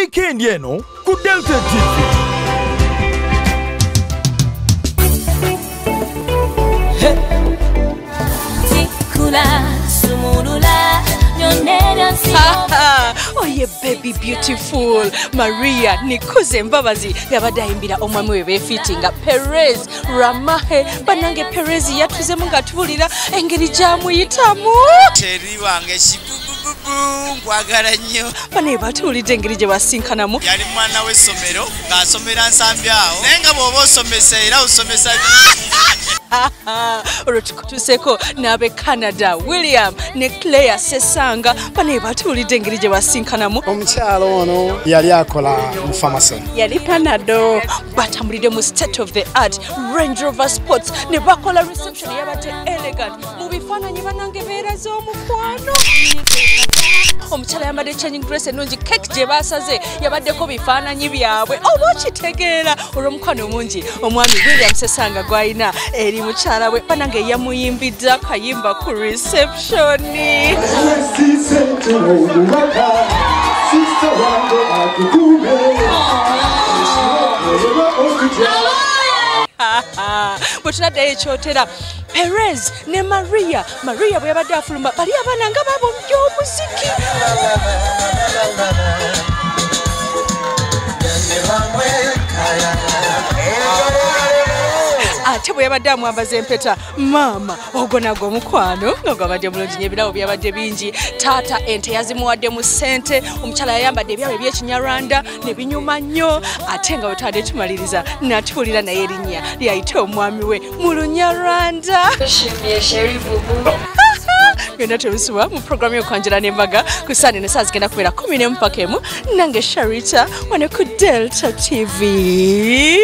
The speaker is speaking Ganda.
weekend eno ku Delta TV. Oh yeah, baby beautiful Maria Nikuze Mbabazi yabadde ayimbira omwami we befitinga Perez Ramahe banange Perez yatuze mu ngatubulira engeri gyamuyitamu teri wange shibububu kwagala nnyo bane batulidde engeri gye basinkanamu yali mwana w'essomero ng'asomera nsambyawo naye nga bw'oba osomesa era osomesa Olutukuseko n'abe Canada William ne Claire Sesanga bane batulidde engeri gye basinkanamu omukyalo ono yali akola mu pharmacy yali Panado batambulidde mu state of the art Range Rover Sports ne bakola reception yabadde elegant mu bifaananyi banange beeraze omukwano omukyala yambadde changing dress ennungi cake gye baasaze yabaddeko bifaananyi byabwe oba okitegeera olw'omukwano mungi omwami William Sesanga gw'alina eri mukyala we banange yamuyimbidde akayimba ku reception bwetunaddayo ekyotera Perez ne Maria bwe yabadde afuluma bali abaana nga babo mu by'omuziki ate bwe yabadde amwambaza empeta maama ogwo nagwo omukwano nga gwabadde bulungi nnyo ebirabo byabadde bingi taata ente yazimuwadde mu ssente omukyala yayambadde ebyabo ebyekinyarwanda ne binyuma nnyo ate nga wetwadde tumaliriza natuwulira naye erinnya lyayita omwami we mu lunyarwanda byonna tebisubwa mu programu y'okwanjula n'embaga ku Sunday ne saa zigenda kubeera 11 mpaka 1 nange Sharita wane ku Delta TV.